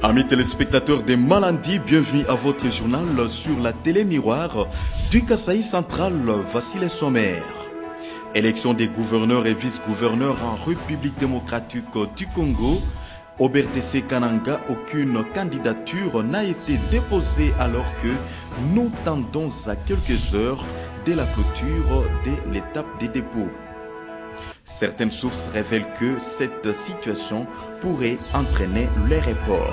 Amis téléspectateurs des Malandi, bienvenue à votre journal sur la télé miroir du Kasaï central. Voici les sommaires. Élection des gouverneurs et vice-gouverneurs en République démocratique du Congo. Au BRTC Kananga, aucune candidature n'a été déposée alors que nous tendons à quelques heures de la clôture de l'étape des dépôts. Certaines sources révèlent que cette situation pourrait entraîner les reports.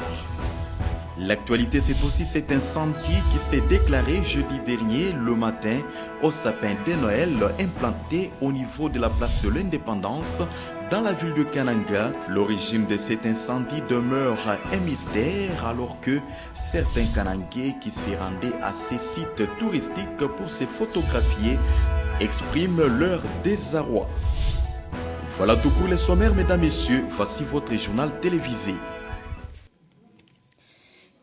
L'actualité, c'est aussi cet incendie qui s'est déclaré jeudi dernier le matin au sapin de Noël implanté au niveau de la place de l'Indépendance dans la ville de Kananga. L'origine de cet incendie demeure un mystère alors que certains Kanangais qui s'y rendaient à ces sites touristiques pour se photographier expriment leur désarroi. Voilà tout pour les sommaires, mesdames, messieurs. Voici votre journal télévisé.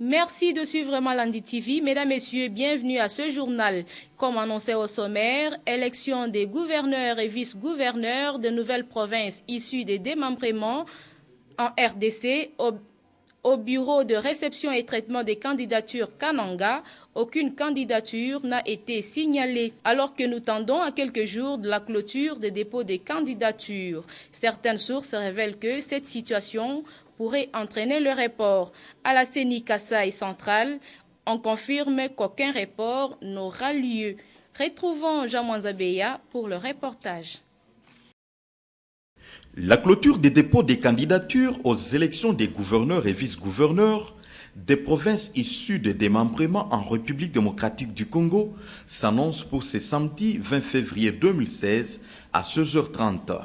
Merci de suivre Malandi TV. Mesdames, Messieurs, bienvenue à ce journal. Comme annoncé au sommaire, élection des gouverneurs et vice-gouverneurs de nouvelles provinces issues des démembrements en RDC au bureau de réception et traitement des candidatures Kananga. Aucune candidature n'a été signalée alors que nous tendons à quelques jours de la clôture des dépôts des candidatures. Certaines sources révèlent que cette situation pourrait entraîner le report. À la CENI Kasaï centrale, on confirme qu'aucun report n'aura lieu. Retrouvons Jean Zabeya pour le reportage. La clôture des dépôts des candidatures aux élections des gouverneurs et vice-gouverneurs des provinces issues de démembrements en République démocratique du Congo s'annonce pour ce samedi 20 février 2016 à 16h30.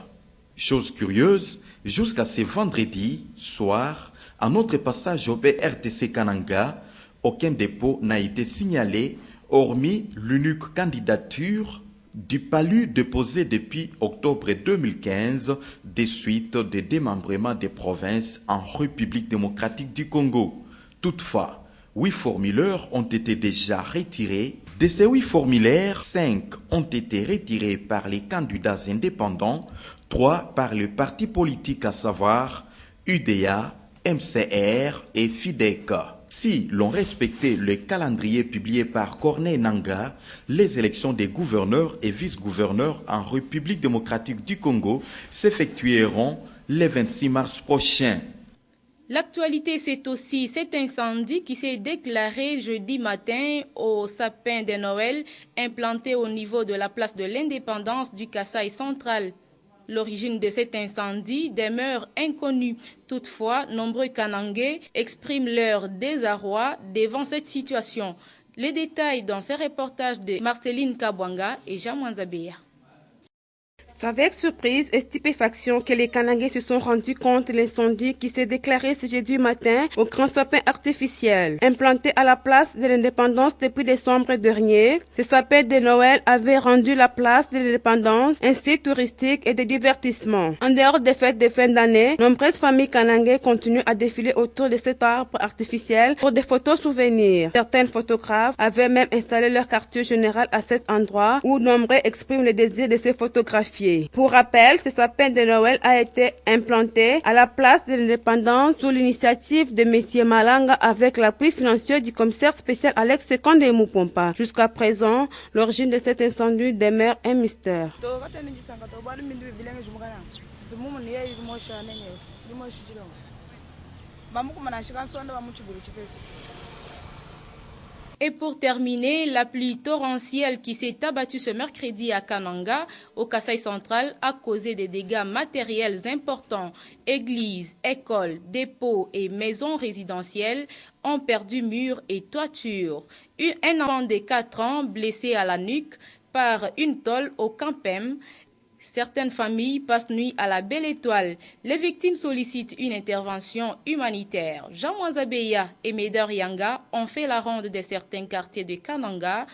Chose curieuse, jusqu'à ce vendredi soir, à notre passage au BRTC Kananga, aucun dépôt n'a été signalé, hormis l'unique candidature du PALU déposé depuis octobre 2015 des suites des démembrements des provinces en République démocratique du Congo. Toutefois, 8 formulaires ont été déjà retirés. De ces 8 formulaires, 5 ont été retirés par les candidats indépendants, 3 par le parti politique à savoir UDA, MCR et FIDEC. Si l'on respectait le calendrier publié par Corneille Nangaa, les élections des gouverneurs et vice-gouverneurs en République démocratique du Congo s'effectueront le 26 mars prochain. L'actualité, c'est aussi cet incendie qui s'est déclaré jeudi matin au sapin de Noël implanté au niveau de la place de l'Indépendance du Kasaï central. L'origine de cet incendie demeure inconnue. Toutefois, nombreux Kanangais expriment leur désarroi devant cette situation. Les détails dans ces reportages de Marceline Kabwanga et Jean Zabeya. C'est avec surprise et stupéfaction que les Kanangais se sont rendus compte de l'incendie qui s'est déclaré ce jeudi matin au grand sapin artificiel. Implanté à la place de l'Indépendance depuis décembre dernier, ce sapin de Noël avait rendu la place de l'Indépendance un site touristique et de divertissement. En dehors des fêtes de fin d'année, nombreuses familles Kanangais continuent à défiler autour de cet arbre artificiel pour des photos souvenirs. Certains photographes avaient même installé leur quartier général à cet endroit où nombreux expriment le désir de se photographier. Pour rappel, ce sapin de Noël a été implanté à la place de l'Indépendance sous l'initiative de M. Malanga avec l'appui financier du commissaire spécial Alex Sekonde Mupompa. Jusqu'à présent, l'origine de cet incendie demeure un mystère. Et pour terminer, la pluie torrentielle qui s'est abattue ce mercredi à Kananga, au Kasaï central, a causé des dégâts matériels importants. Églises, écoles, dépôts et maisons résidentielles ont perdu murs et toitures. Un enfant de 4 ans blessé à la nuque par une tôle au Campem. Certaines familles passent nuit à la Belle Étoile. Les victimes sollicitent une intervention humanitaire. Jean Zabeya et Médar Yanga ont fait la ronde de certains quartiers de Kananga.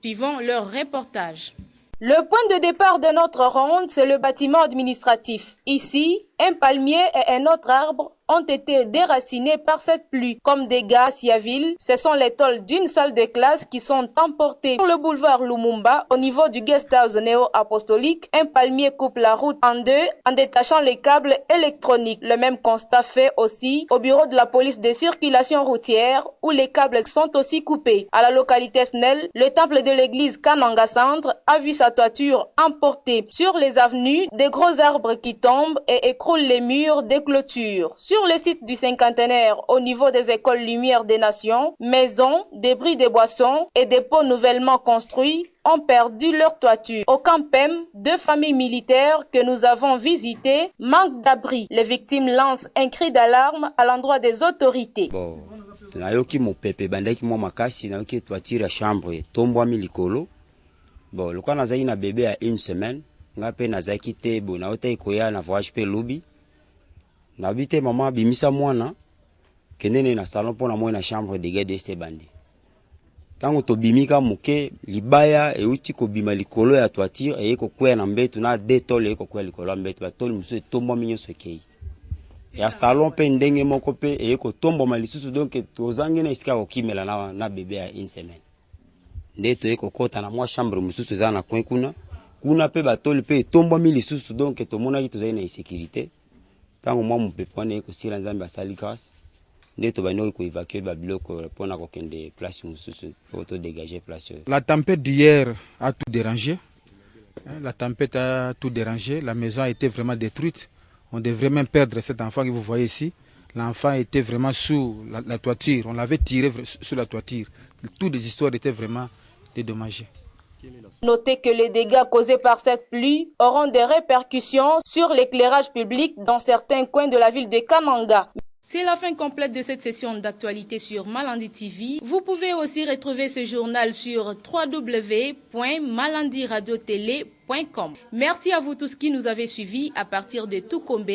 Suivons leur reportage. Le point de départ de notre ronde, c'est le bâtiment administratif. Ici, Un palmier et un autre arbre ont été déracinés par cette pluie. Comme dégâts à Siaville, ce sont les tôles d'une salle de classe qui sont emportées. Sur le boulevard Lumumba, au niveau du guest house néo-apostolique, un palmier coupe la route en deux en détachant les câbles électroniques. Le même constat fait aussi au bureau de la police des circulations routières où les câbles sont aussi coupés. À la localité Snell, le temple de l'église Kananga Centre a vu sa toiture emportée. Sur les avenues, des gros arbres qui tombent et écroulent les murs des clôtures. Sur le site du cinquantenaire, au niveau des écoles Lumière des Nations, maisons, débris des boissons et des pots nouvellement construits ont perdu leur toiture. Au Campem, 2 familles militaires que nous avons visitées manquent d'abri. Les victimes lancent un cri d'alarme à l'endroit des autorités. Bon, nayoki mopepe bandaki mo makasi nayoki toiture ya chambre tombwami likolo. Bon, lokwa nazaki na bébé à 1 semaine, nga pe nazaki te bon naota ikoya na voyage pe lobi. Na bité maman bimisa mwana kenene na salon pona mo na chambre de garde de bandi. Tango to bimika muke libaya e uti ko bima likolo ya toiture e ko kwea na mbetu na detole e ko kwea likolo ya mbetu ba tole muso tombo minyo sokei. Ya salon pe ndenge moko pe e ko tombo malisusu donc tozangi na iska ko kimela na bébé à 1 semaine. Ndeto e ko kota na mwa chambre mususu za na coin kuna pe ba tole pe tombo milisusu donc to mona ki tozai na insécurité. Tango mwa mupepe wana e ko sila nzambe asali grâce. La tempête d'hier a tout dérangé. La tempête a tout dérangé. La maison a été vraiment détruite. On devrait même perdre cet enfant que vous voyez ici. L'enfant était vraiment sous la toiture. On l'avait tiré sur la toiture. Toutes les histoires étaient vraiment dédommagées. Notez que les dégâts causés par cette pluie auront des répercussions sur l'éclairage public dans certains coins de la ville de Kananga. C'est la fin complète de cette session d'actualité sur Malandi TV. Vous pouvez aussi retrouver ce journal sur www.malandiradiotélé.com. Merci à vous tous qui nous avez suivis à partir de Toukombe.